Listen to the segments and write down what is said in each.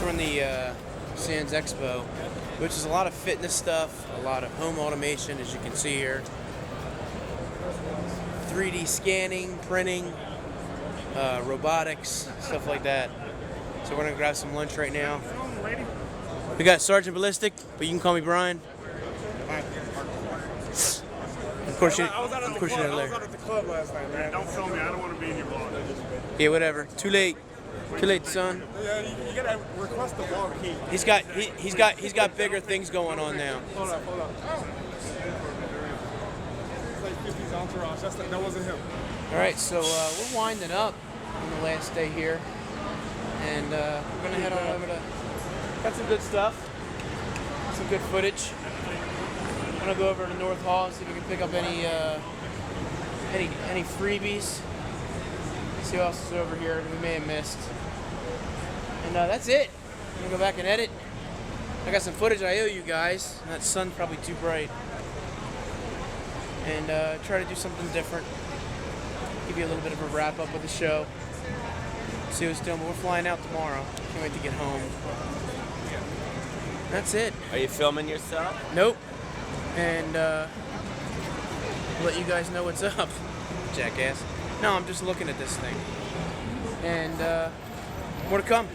we're in the CES Expo, which is a lot of fitness stuff, a lot of home automation, as you can see here. 3D scanning, printing, robotics, stuff like that. So we're gonna grab some lunch right now. We got Sergeant Ballistic, but you can call me Brian. Of course, I was out at the club last night, man. Don't film me. I don't want to be in your vlog. Yeah, whatever. Too late. Too late, son. Yeah, you gotta request the vlog key. He's got bigger things going on now. Hold up. It's like 50's entourage. That wasn't him. All right, so we're winding up on the last day here, and we're gonna head on over to. Got some good stuff, some good footage. I'm gonna go over to North Hall and see if we can pick up any freebies. See what else is over here that we may have missed. And that's it. I'm gonna go back and edit. I got some footage I owe you guys. And that sun's probably too bright. And try to do something different. Give you a little bit of a wrap up of the show. See what's doing. But we're flying out tomorrow. Can't wait to get home. That's it. Are you filming yourself? Nope. And let you guys know what's up, jackass. No, I'm just looking at this thing. And more to come.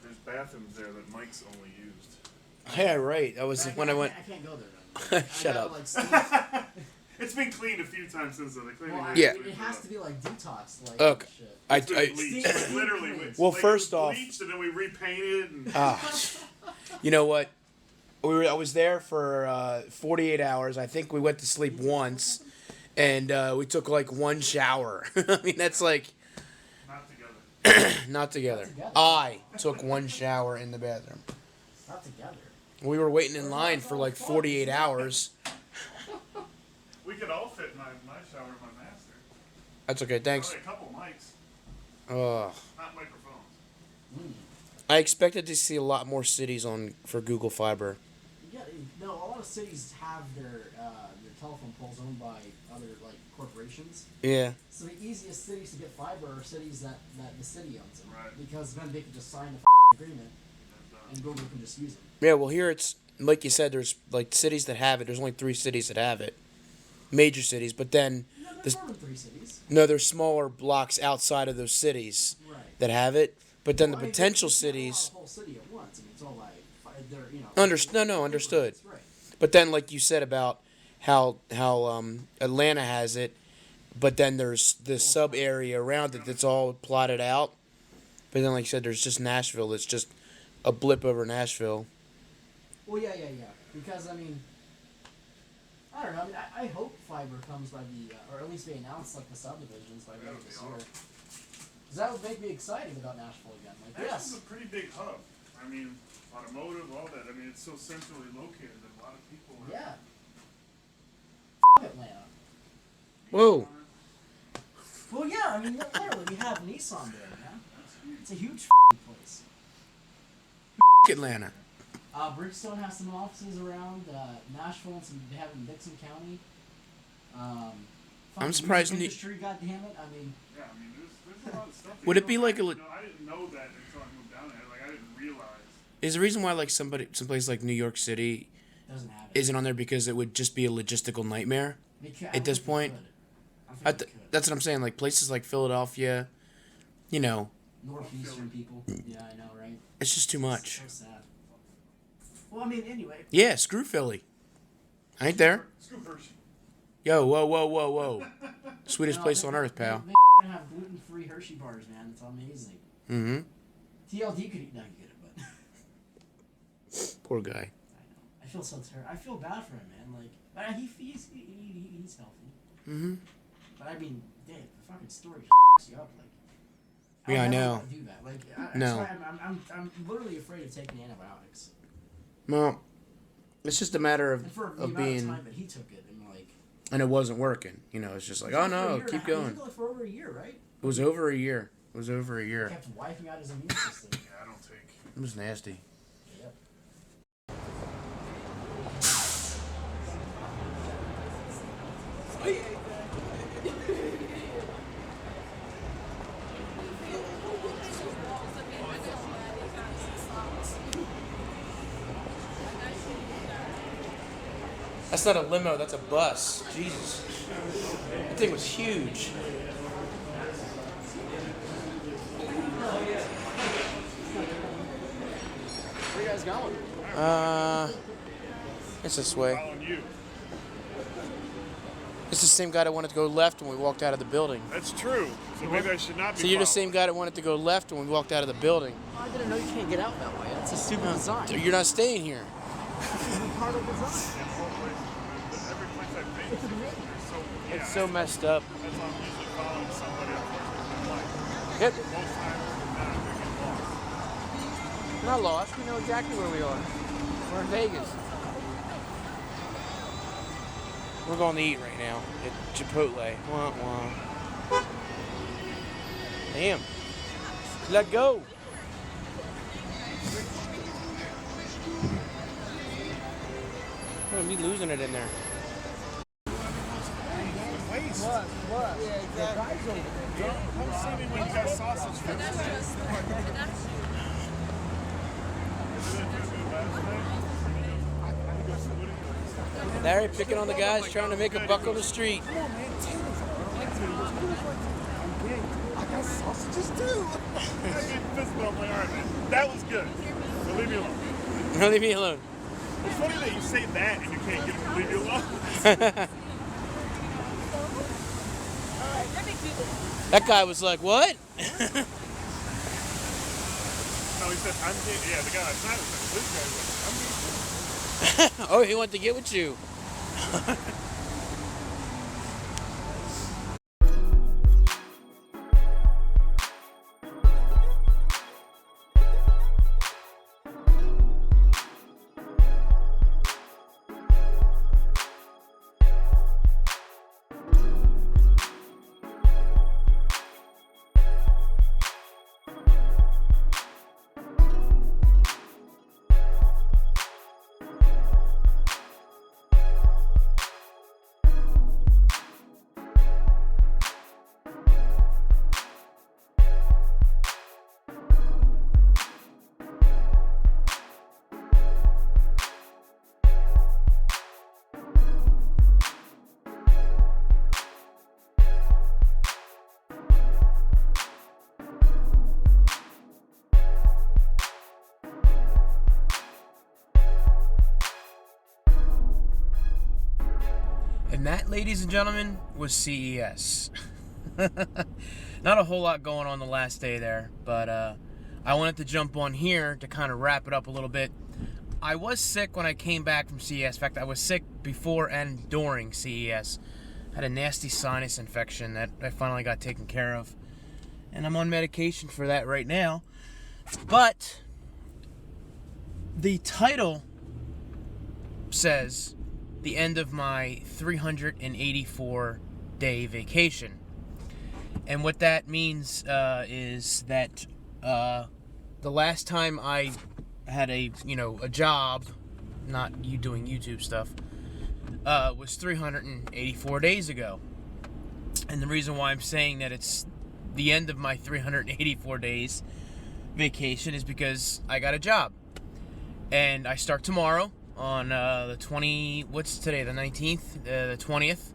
There's bathrooms there that Mike's only used. Yeah, right. That was when I went. I can't go there then. Shut up. It's been cleaned a few times since then. Yeah. It has to be like detoxed. Like Look, shit. Bleached, literally. Well, like, first it was off, bleached and then we repainted. And you know what? I was there for 48 hours. I think we went to sleep once, and we took like one shower. I mean, that's like. Not together. I took one shower in the bathroom. Not together. We were waiting in line for like 48 hours. We could all fit my shower in my master. That's okay, thanks. Probably a couple mics. Not microphones. I expected to see a lot more cities for Google Fiber. Yeah, no, a lot of cities have their telephone poles owned by other like corporations. Yeah. So the easiest cities to get fiber are cities that the city owns them. Right. Because then they can just sign the agreement and Google can just use them. Yeah, well here it's, like you said, there's like cities that have it. There's only 3 cities that have it. Major cities, but then... No, there's more than 3 cities. No, there's smaller blocks outside of those cities that have it. But then the potential cities... The whole city at once. I mean, it's all like, they're, you know... Understood. Right. But then, like you said about how Atlanta has it, but then there's this sub area around it that's all plotted out. But then, like you said, there's just Nashville. It's just a blip over Nashville. Well, yeah. Because, I mean, I don't know. I mean, I hope fiber comes by or at least they announce, like, the subdivisions by the end of this year. Because that would make me excited about Nashville again. Like, Nashville's a pretty big hub. I mean, automotive, all that. I mean, it's so centrally located that a lot of people... Yeah. Atlanta. Whoa. Well, yeah, I mean, literally, we have Nissan there, man. It's a huge place. Atlanta. Bridgestone has some offices around Nashville, and they have in Dixon County. I'm surprised. Industry, goddammit. I mean. Yeah, I mean, there's a lot of stuff. Would it be like a? I didn't know that until I moved down there. Like, I didn't realize. Is the reason why like someplace like New York City doesn't have it. Isn't on there because it would just be a logistical nightmare at this point? That's what I'm saying. Like places like Philadelphia, you know, Northeastern people. Yeah, I know, right? It's just too much. So sad. Well, I mean, anyway. Yeah, screw Philly. I ain't there. Screw Hershey. Yo, whoa. Sweetest place on earth, pal. They have gluten-free Hershey bars, man. It's amazing. Mm-hmm. TLD could eat. No, you get it, but. Poor guy. I know. I feel so terrible. I feel bad for him, man. Like, but he's healthy. Mm-hmm. But I mean, Dave, the fucking story just you up. Like, Yeah, I never know. wanna do that. Like, No. that's why I'm literally afraid of taking antibiotics. Well, it's just a matter And for the of amount being, of time that he took it, and like. and it wasn't working. You know, it's just like, oh no, keep going. He took it for over a year, right? It was over a year. He kept wiping out his immune system. Yeah, I don't take. It was nasty. Yep. That's not a limo, that's a bus. Jesus. That thing was huge. Where you guys going? It's this way. Following you. It's the same guy that wanted to go left when we walked out of the building. That's true. So maybe I should not be. So you're the following. same guy that wanted to go left when we walked out of the building. I didn't know you can't get out that way. That's a stupid design. So you're not staying here. Part of the design. In all places, every place I've been to, they're so. Yeah, It's so messed up. That's why I'm usually following somebody unfortunately in life. Yep. Most times, not they get lost. We're not lost. We know exactly where we are. We're in Vegas. We're going to eat right now at Chipotle. Wah, wah. Damn. Let go. Me losing it in there. Waste. What? Yeah, exactly. Come see me when you got sausage fest. Larry picking on the guys trying to make a buck on the street. I got sausages too. I get fist bump. Like, all right, man, that was good. So leave me alone. No, leave me alone. It's funny that you say that and you can't get him to leave you alone. That guy was like, what? No, he said, I'm getting, yeah, the guy outside was like, this guy's like, I'm getting. Oh, he wanted to get with you. And that, ladies and gentlemen, was CES. Not a whole lot going on the last day there, but I wanted to jump on here to kind of wrap it up a little bit. I was sick when I came back from CES. In fact, I was sick before and during CES. I had a nasty sinus infection that I finally got taken care of. And I'm on medication for that right now. But the title says the end of my 384-day vacation. And what that means is that the last time I had a job, not you doing YouTube stuff, was 384 days ago. And the reason why I'm saying that it's the end of my 384 days vacation is because I got a job. And I start tomorrow on the 19th, the 20th.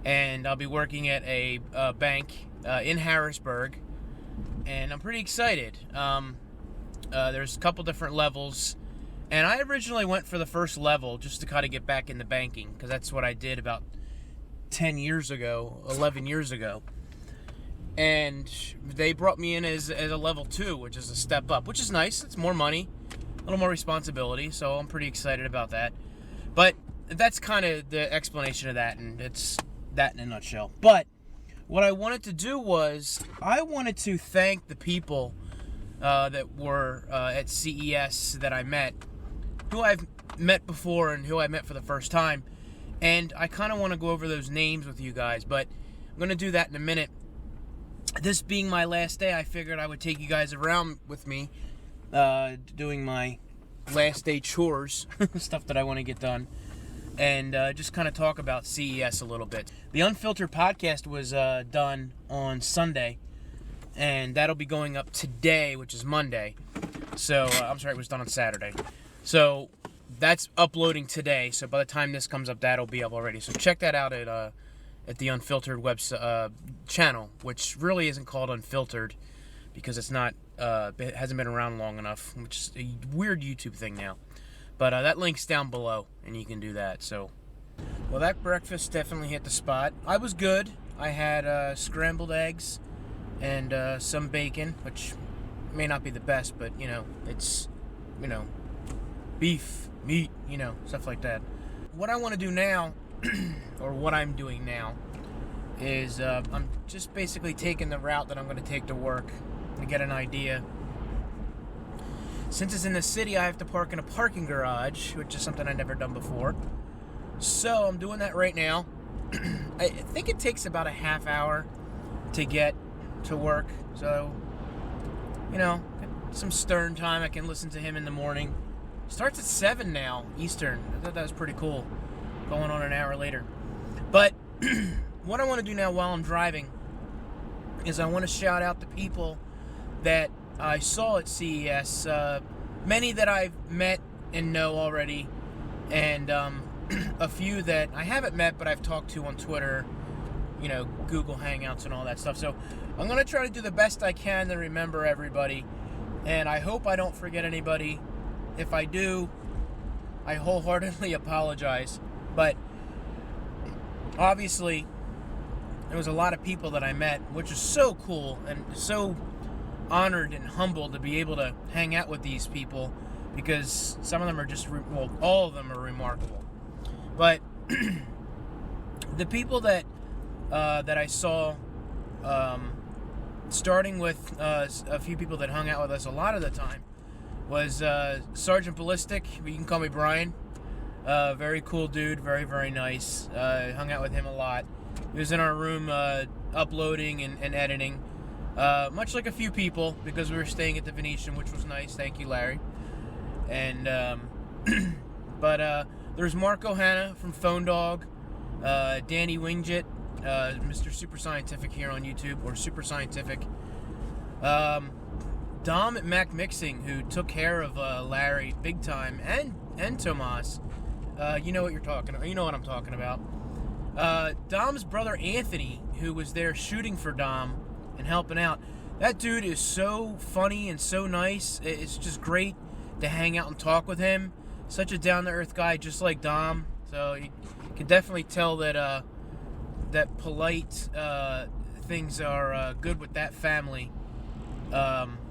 And I'll be working at a bank in Harrisburg. and I'm pretty excited. There's a couple different levels, and I originally went for the first level just to kind of get back into banking, because that's what I did about 10 years ago, 11 years ago. And they brought me in as a level 2, which is a step up, which is nice. It's more money, a little more responsibility, so I'm pretty excited about that. But that's kind of the explanation of that, and it's that in a nutshell. But what I wanted to do was, I wanted to thank the people that were at CES that I met, who I've met before and who I met for the first time. And I kind of want to go over those names with you guys, but I'm going to do that in a minute. This being my last day, I figured I would take you guys around with me, doing my last day chores, stuff that I want to get done, and just kind of talk about CES a little bit. The Unfiltered podcast was done on Sunday, and that'll be going up today, which is Monday. So, I'm sorry, it was done on Saturday. So, that's uploading today. So, by the time this comes up, that'll be up already. So, check that out at the Unfiltered website channel, which really isn't called Unfiltered because it's not, it hasn't been around long enough, which is a weird YouTube thing now. But that link's down below, and you can do that. So, well, that breakfast definitely hit the spot. I was good. I had scrambled eggs and some bacon, which may not be the best, but, you know, it's, you know, beef, meat, you know, stuff like that. What I want to do now, or what I'm doing now, is I'm just basically taking the route that I'm going to take to work to get an idea. Since it's in the city, I have to park in a parking garage, which is something I've never done before. So I'm doing that right now. I think it takes about a half hour to get to work. So, you know, some Stern time. I can listen to him in the morning. Starts at 7 now, Eastern. I thought that was pretty cool, going on an hour later. But what I want to do now while I'm driving is I want to shout out the people that I saw at CES, many that I've met and know already, and a few that I haven't met but I've talked to on Twitter, you know, Google Hangouts and all that stuff. So I'm going to try to do the best I can to remember everybody, and I hope I don't forget anybody. If I do, I wholeheartedly apologize. But obviously, there was a lot of people that I met, which is so cool and so honored and humbled to be able to hang out with these people, because some of them are just, well, all of them are remarkable. But the people that I saw, starting with a few people that hung out with us a lot of the time, was Sergeant Ballistic. You can call me Brian. Very cool dude, very, very nice. Hung out with him a lot. He was in our room uploading and editing, much like a few people, because we were staying at the Venetian, which was nice. Thank you, Larry. And but there's Marco Hanna from Phone Dog, Danny Wingjit, Mr. Super Scientific here on YouTube, or Super Scientific. Dom at Mac Mixing, who took care of Larry big time, and Tomas. You know what you're talking about. You know what I'm talking about. Dom's brother Anthony, who was there shooting for Dom and helping out. That dude is so funny and so nice. It's just great to hang out and talk with him. Such a down-to-earth guy, just like Dom. So you can definitely tell that that polite things are good with that family.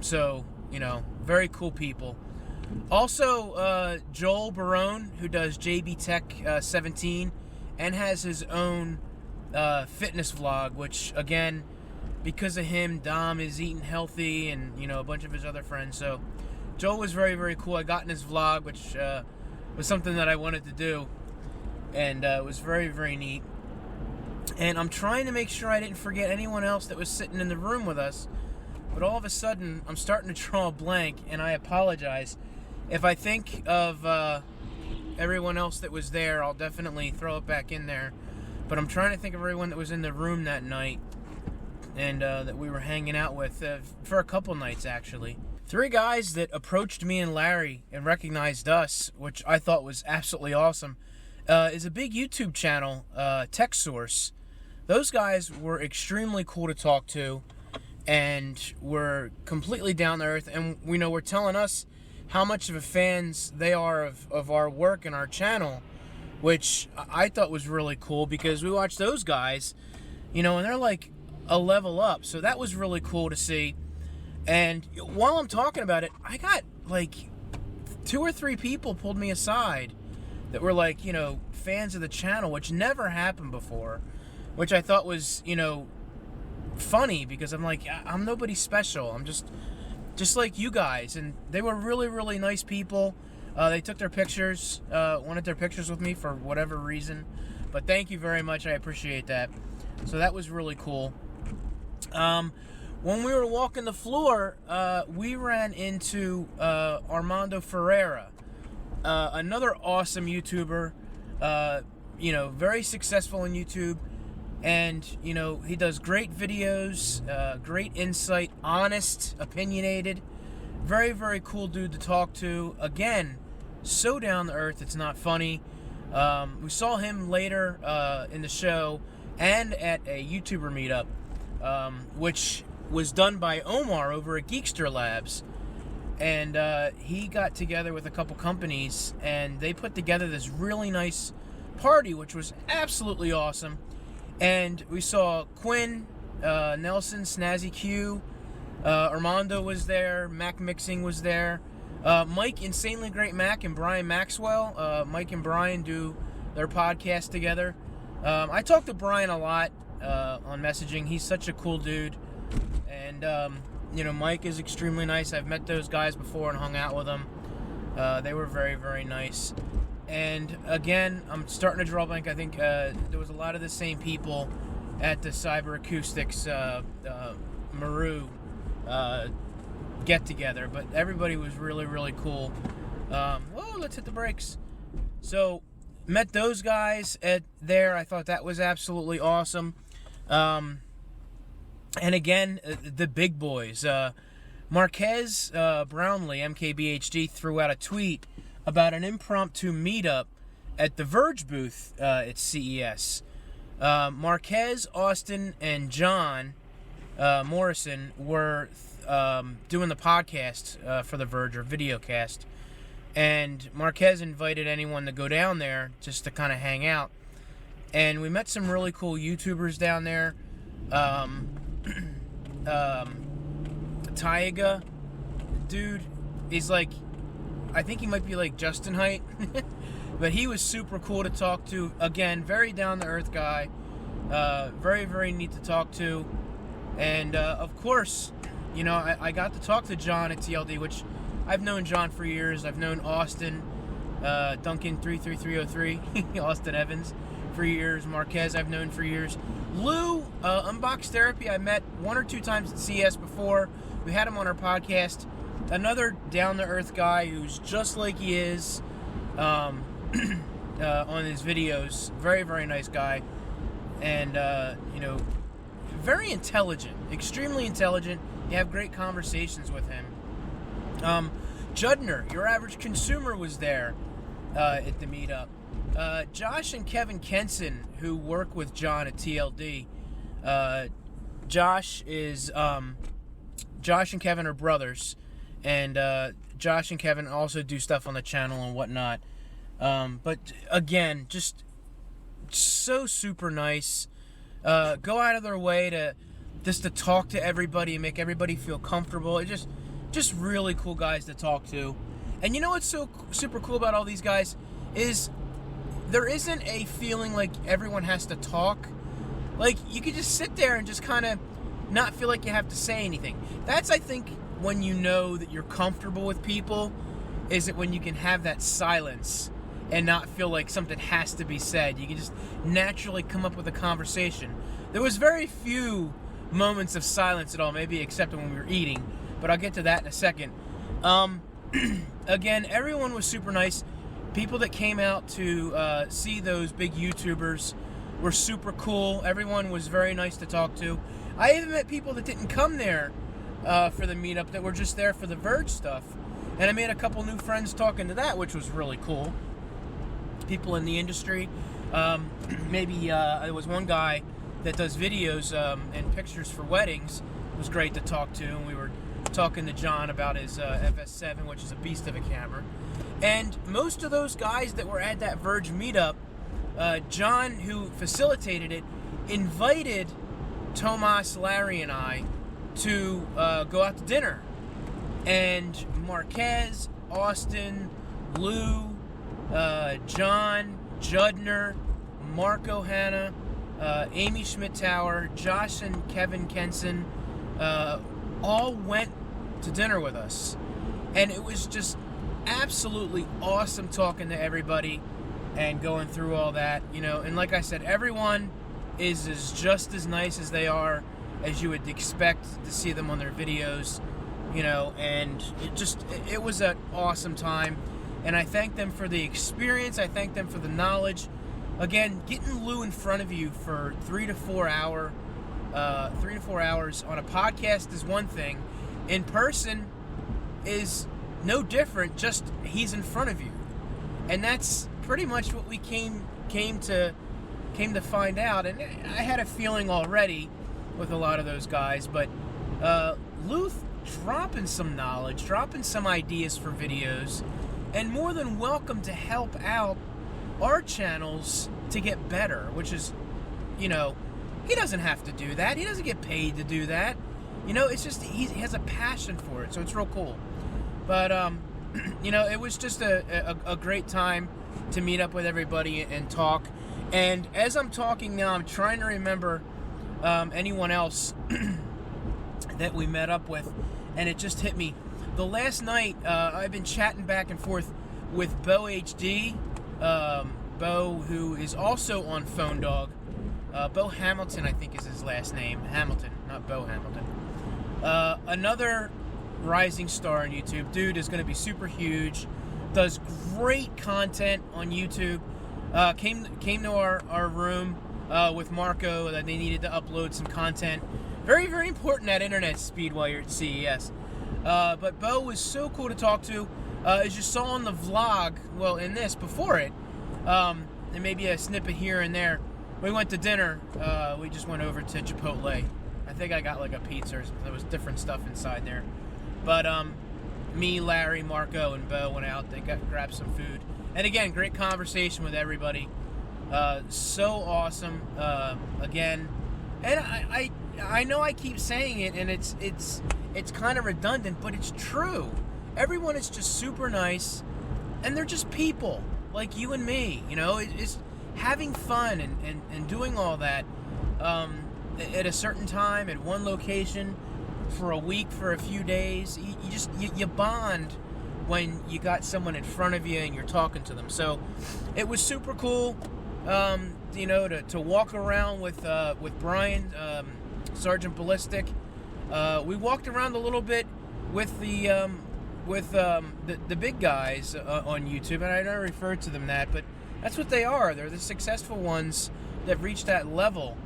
So, you know, very cool people. Also, Joel Barone, who does JB Tech 17 and has his own fitness vlog, which, again, because of him, Dom is eating healthy, and, you know, a bunch of his other friends. So Joel was very, very cool. I got in his vlog, which was something that I wanted to do, and it was very, very neat. And I'm trying to make sure I didn't forget anyone else that was sitting in the room with us. But all of a sudden, I'm starting to draw a blank, and I apologize. If I think of everyone else that was there, I'll definitely throw it back in there. But I'm trying to think of everyone that was in the room that night, and that we were hanging out with for a couple nights, actually. 3 guys that approached me and Larry and recognized us, which I thought was absolutely awesome, is a big YouTube channel, Tech Source. Those guys were extremely cool to talk to. and were completely down to earth, and were telling us how much of a fans they are of our work and our channel, which I thought was really cool because we watched those guys, and they're like a level up. So that was really cool to see. And while I'm talking about it, I got like 2 or 3 people pulled me aside that were like, fans of the channel, which never happened before, which I thought was, funny, because I'm like, I'm nobody special. I'm just like you guys. And they were really, really nice people. They took their pictures, wanted their pictures with me for whatever reason. But thank you very much. I appreciate that. So that was really cool. When we were walking the floor, we ran into Armando Ferreira, another awesome YouTuber, very successful on YouTube. And, he does great videos, great insight, honest, opinionated. Very, very cool dude to talk to. Again, so down to earth, it's not funny. We saw him later in the show and at a YouTuber meetup, which was done by Omar over at Geekster Labs. And he got together with a couple companies, and they put together this really nice party, which was absolutely awesome. And we saw Quinn, Nelson, Snazzy Q, Armando was there, Mac Mixing was there, Mike, Insanely Great Mac, and Brian Maxwell. Mike and Brian do their podcast together. I talk to Brian a lot on messaging. He's such a cool dude. And, Mike is extremely nice. I've met those guys before and hung out with them. They were very, very nice. And again, I'm starting to draw a blank. I think there was a lot of the same people at the Cyber Acoustics Maru get together, but everybody was really, really cool. Whoa, let's hit the brakes. So met those guys there. I thought that was absolutely awesome. And again, the big boys. Marquez Brownlee, MKBHD, threw out a tweet about an impromptu meetup at the Verge booth at CES. Marquez, Austin, and John Morrison were doing the podcast for the Verge, or videocast. And Marquez invited anyone to go down there just to kind of hang out. And we met some really cool YouTubers down there. Taiga, dude, is like, I think he might be like Justin height, but he was super cool to talk to. Again, very down-to-earth guy, very, very neat to talk to. And of course, I got to talk to John at TLD, which I've known John for years. I've known Austin, Duncan 33303, Austin Evans, for years. Marquez I've known for years. Lou, Unbox Therapy, I met 1 or 2 times at CES before. We had him on our podcast. Another down-to-earth guy who's just like he is on his videos. Very, very nice guy. And, very intelligent. Extremely intelligent. You have great conversations with him. Judner, Your Average Consumer, was there at the meetup. Josh and Kevin Kenson, who work with John at TLD. Josh and Kevin are brothers. And Josh and Kevin also do stuff on the channel and whatnot. But again, just so super nice. Go out of their way to talk to everybody and make everybody feel comfortable. It just really cool guys to talk to. And you know what's so super cool about all these guys is there isn't a feeling like everyone has to talk. Like, you could just sit there and just kind of not feel like you have to say anything. That's, I think, when you know that you're comfortable with people, is it when you can have that silence and not feel like something has to be said. You can just naturally come up with a conversation. There was very few moments of silence at all, maybe except when we were eating, but I'll get to that in a second. Again, everyone was super nice. People that came out to see those big YouTubers were super cool. Everyone was very nice to talk to. I even met people that didn't come there for the meetup, that were just there for the Verge stuff. And I made a couple new friends talking to that, which was really cool. People in the industry. Maybe there was one guy that does videos and pictures for weddings, was great to talk to, and we were talking to John about his FS7, which is a beast of a camera. And most of those guys that were at that Verge meetup, John, who facilitated it, invited Tomas, Larry, and I to go out to dinner. And Marquez, Austin, Lou, John, Judner, Marco Hanna, Amy Schmidt-Tower, Josh and Kevin Kenson, all went to dinner with us. And it was just absolutely awesome talking to everybody and going through all that, you know. And like I said, everyone is just as nice as they are as you would expect to see them on their videos, you know. And it was an awesome time, and I thank them for the experience. I thank them for the knowledge. Again, getting Lou in front of you for 3 to 4 hours on a podcast is one thing. In person is no different, just he's in front of you. And that's pretty much what we came to find out. And I had a feeling already with a lot of those guys, but Lou dropping some knowledge, dropping some ideas for videos, and more than welcome to help out our channels to get better, which is, you know, he doesn't have to do that. He doesn't get paid to do that. You know, it's just he has a passion for it, so it's real cool. But, you know, it was just a great time to meet up with everybody and talk. And as I'm talking now, I'm trying to remember anyone else that we met up with, and it just hit me. The last night, I've been chatting back and forth with Bo HD, Bo, who is also on Phone Dog. Bo Hamilton, I think, is his last name. Hamilton, not Bo Hamilton. Another rising star on YouTube. Dude is going to be super huge. Does great content on YouTube. Came to our room with Marco that they needed to upload some content. Very, very important at internet speed while you're at CES. But Bo was so cool to talk to. As you saw on the vlog, well, in this, before it, and maybe a snippet here and there, we went to dinner. We just went over to Chipotle. I think I got like a pizza or something. There was different stuff inside there. But me, Larry, Marco, and Bo went out. They grabbed some food. And again, great conversation with everybody. So awesome. Again, and I know I keep saying it, and it's kind of redundant, but it's true. Everyone is just super nice, and they're just people like you and me. You know, it's having fun and doing all that at a certain time at one location for a week, for a few days. You bond when you got someone in front of you and you're talking to them. So it was super cool, you know, to walk around with Brian, Sergeant Ballistic. We walked around a little bit with the big guys on YouTube, and I never referred to them that, but that's what they are. They're the successful ones that reached that level.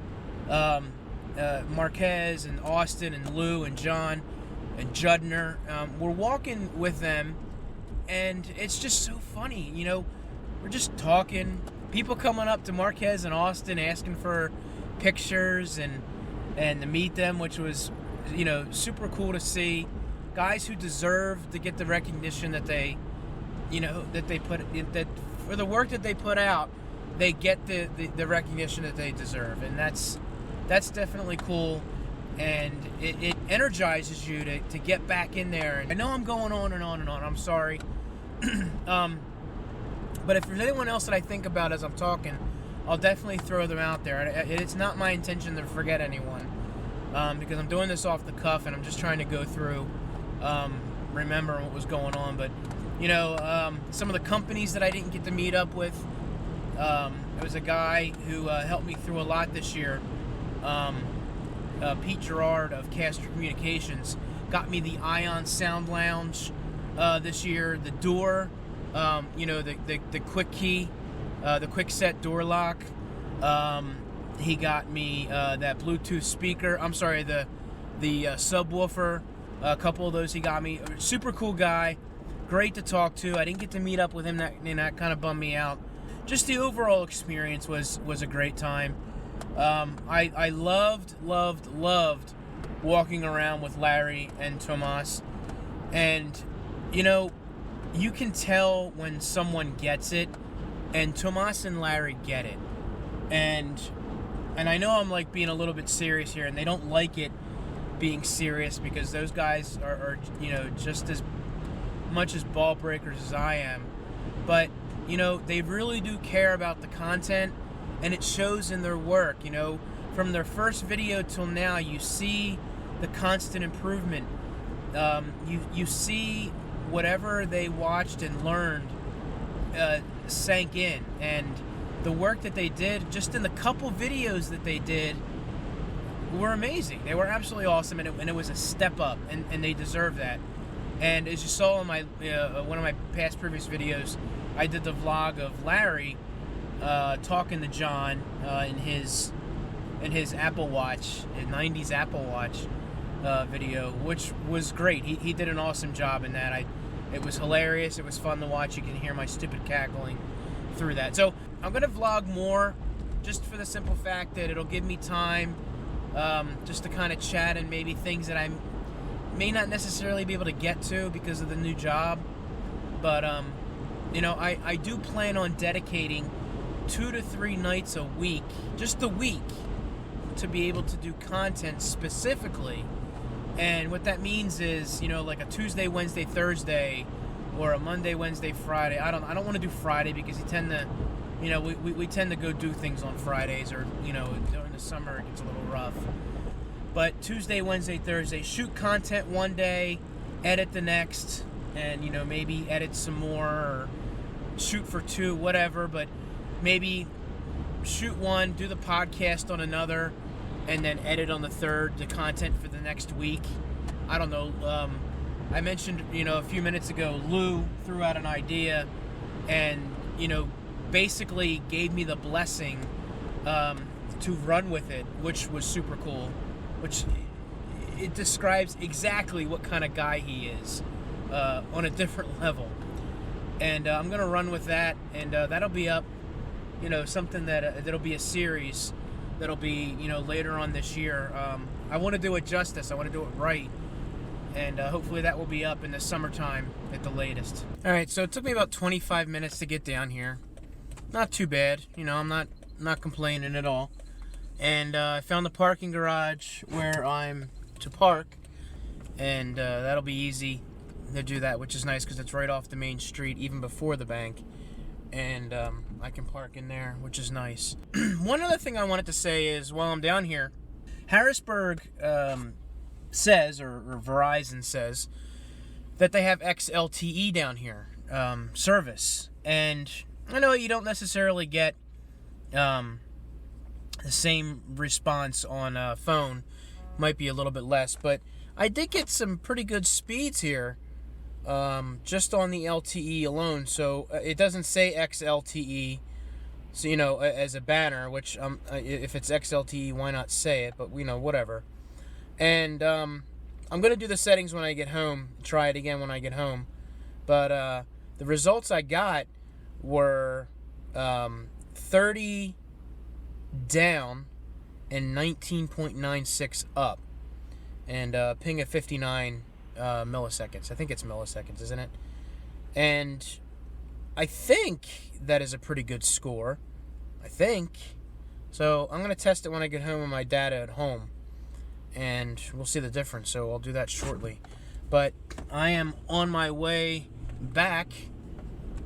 Marquez and Austin and Lou and John and Judner. We're walking with them, and it's just so funny. You know, we're just talking. People coming up to Marquez and Austin asking for pictures and to meet them, which was, you know, super cool to see. Guys who deserve to get the recognition that they, you know, that they put, that for the work that they put out, they get the recognition that they deserve, and that's definitely cool, and it energizes you to get back in there. And I know I'm going on and on and on. I'm sorry, but if there's anyone else that I think about as I'm talking, I'll definitely throw them out there. It's not my intention to forget anyone, because I'm doing this off the cuff, and I'm just trying to go through, remembering what was going on. But, you know, some of the companies that I didn't get to meet up with, there was a guy who helped me through a lot this year. Pete Gerard of Caster Communications got me the Ion Sound Lounge this year. The door, you know, the quick key, the quick set door lock. He got me that Bluetooth speaker. I'm sorry, the subwoofer. A couple of those he got me. Super cool guy, great to talk to. I didn't get to meet up with him, and that kind of bummed me out. Just the overall experience was a great time. I loved walking around with Larry and Tomas, and you know, you can tell when someone gets it, and Tomas and Larry get it, and I know I'm like being a little bit serious here, and they don't like it being serious because those guys are you know, just as much as ball breakers as I am, but you know, they really do care about the content, and it shows in their work. You know, from their first video till now, you see the constant improvement. You see whatever they watched and learned sank in, and the work that they did just in the couple videos that they did were amazing. They were absolutely awesome, and it was a step up, and they deserve that. And as you saw in my one of my previous videos, I did the vlog of Larry talking to John in his Apple Watch, his 90s Apple Watch video, which was great. He did an awesome job in that. It was hilarious. It was fun to watch. You can hear my stupid cackling through that. So I'm gonna vlog more, just for the simple fact that it'll give me time just to kind of chat, and maybe things that I may not necessarily be able to get to because of the new job. But you know, I do plan on dedicating 2 to 3 nights a week, just a week, to be able to do content specifically. And what that means is, you know, like a Tuesday, Wednesday, Thursday, or a Monday, Wednesday, Friday. I don't want to do Friday because you tend to, you know, we tend to go do things on Fridays, or you know, during the summer it gets a little rough. But Tuesday, Wednesday, Thursday, shoot content one day, edit the next, and you know, maybe edit some more, or shoot for 2, whatever. But maybe shoot one, do the podcast on another, and then edit on the third the content for the next week. I don't know. I mentioned, you know, a few minutes ago, Lou threw out an idea, and you know, basically gave me the blessing to run with it, which was super cool. Which it describes exactly what kind of guy he is on a different level. And I'm gonna run with that, and that'll be up. You know, something that'll be a series that'll be, you know, later on this year. I want to do it justice. I want to do it right, and hopefully that will be up in the summertime at the latest. All right, so it took me about 25 minutes to get down here. Not too bad, you know. I'm not complaining at all. And I found the parking garage where I'm to park, and that'll be easy to do that, which is nice because it's right off the main street, even before the bank. And I can park in there, which is nice. One other thing I wanted to say is, while I'm down here, Harrisburg says, or Verizon says, that they have XLTE down here, service. And I know you don't necessarily get the same response on phone. Might be a little bit less, but I did get some pretty good speeds here, just on the LTE alone. So it doesn't say XLTE, so you know, as a banner, which if it's XLTE, why not say it? But you know, whatever. And I'm gonna do the settings when I get home, try it again when I get home. But the results I got were 30 down and 19.96 up, and ping at 59 milliseconds. I think it's milliseconds, isn't it? And I think that is a pretty good score. I think. So I'm going to test it when I get home with my data at home, and we'll see the difference. So I'll do that shortly. But I am on my way back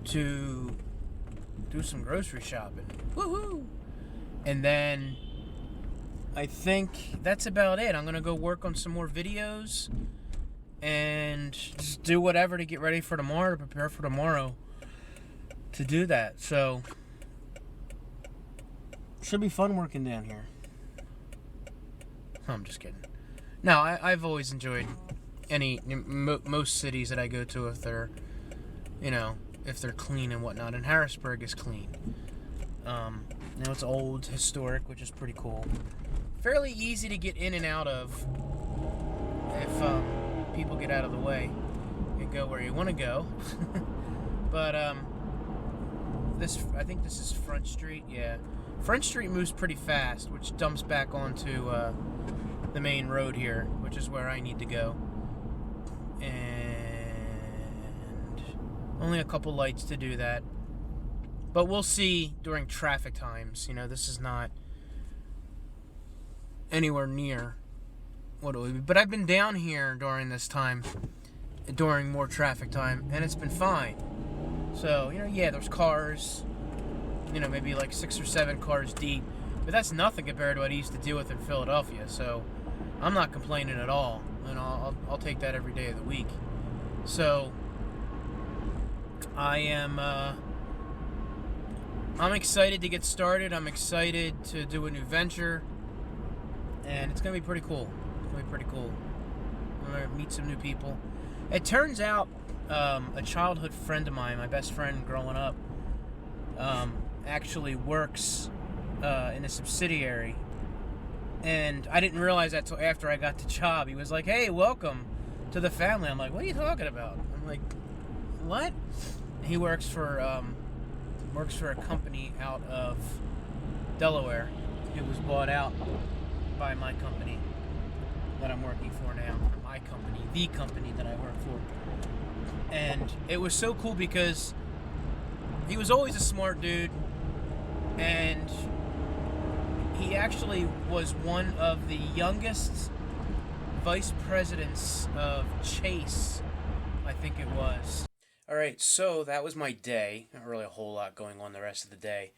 to do some grocery shopping. Woohoo! And then I think that's about it. I'm going to go work on some more videos and just do whatever to get ready for tomorrow, to prepare for tomorrow to do that. So, should be fun working down here. I'm just kidding. No, I've always enjoyed most cities that I go to, if they're, you know, if they're clean and whatnot. And Harrisburg is clean. You know, it's old, historic, which is pretty cool. Fairly easy to get in and out of if people get out of the way and go where you want to go. But I think this is Front Street. Yeah, Front Street moves pretty fast, which dumps back onto the main road here, which is where I need to go. And only a couple lights to do that. But we'll see during traffic times. You know, this is not anywhere near what it would be. But I've been down here during this time, during more traffic time, and it's been fine. So, you know, yeah, there's cars, you know, maybe like 6 or 7 cars deep. But that's nothing compared to what I used to deal with in Philadelphia. So I'm not complaining at all. And I'll take that every day of the week. So I'm excited to get started. I'm excited to do a new venture, and it's gonna be pretty cool. It's gonna be pretty cool. I'm gonna meet some new people. It turns out a childhood friend of mine, my best friend growing up, actually works in a subsidiary, and I didn't realize that till after I got the job. He was like, "Hey, welcome to the family." I'm like, "What are you talking about?" I'm like, "What?" He works for a company out of Delaware. It was bought out by my company that I'm working for now. My company, the company that I work for. And it was so cool because he was always a smart dude, and he actually was one of the youngest vice presidents of Chase, I think it was. Alright, so that was my day. Not really a whole lot going on the rest of the day.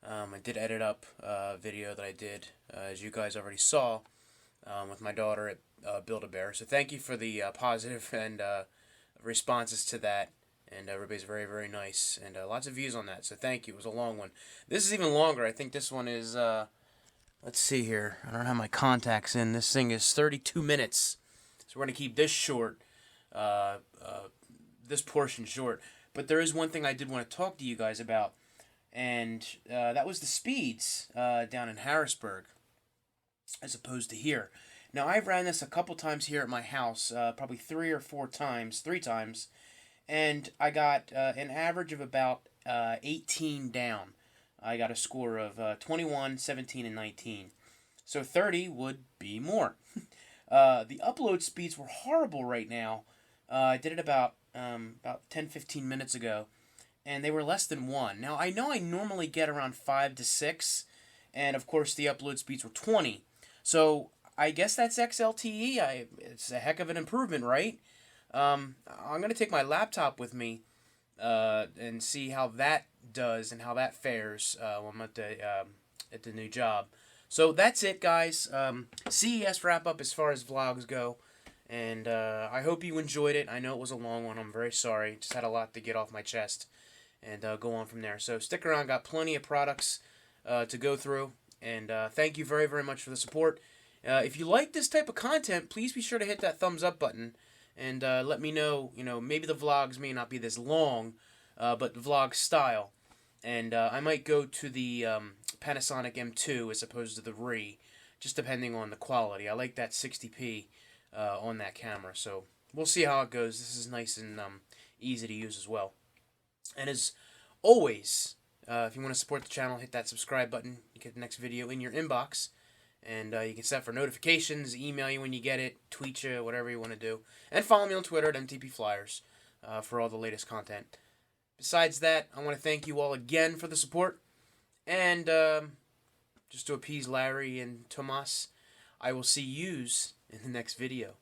I did edit up a video that I did, as you guys already saw, with my daughter at Build-A-Bear. So thank you for the positive and responses to that. And everybody's very, very nice. And lots of views on that, so thank you. It was a long one. This is even longer. I think this one is, let's see here. I don't have my contacts in. This thing is 32 minutes. So we're going to keep this short. This portion short. But there is one thing I did want to talk to you guys about, and that was the speeds down in Harrisburg as opposed to here. Now, I've ran this a couple times here at my house, probably 3 times, and I got an average of about 18 down. I got a score of 21, 17, and 19. So 30 would be more. The upload speeds were horrible right now. I did it about 10-15 minutes ago, and they were less than 1. Now, I know I normally get around 5 to 6, and of course the upload speeds were 20. So I guess that's XLTE. It's a heck of an improvement, right? I'm going to take my laptop with me and see how that does and how that fares when I'm at the new job. So that's it, guys. CES wrap-up as far as vlogs go. And I hope you enjoyed it. I know it was a long one. I'm very sorry. Just had a lot to get off my chest and go on from there. So stick around. Got plenty of products to go through. And thank you very, very much for the support. If you like this type of content, please be sure to hit that thumbs up button. And let me know, maybe the vlogs may not be this long, but the vlog style. And I might go to the Panasonic M2 as opposed to the RE, just depending on the quality. I like that 60p. On that camera, so we'll see how it goes. This is nice and easy to use as well. And as always, if you want to support the channel, hit that subscribe button. You get the next video in your inbox, and you can set for notifications, email you when you get it, tweet you, whatever you want to do, and follow me on Twitter at MTPFlyers for all the latest content. Besides that, I want to thank you all again for the support, and just to appease Larry and Tomas, I will see yous in the next video.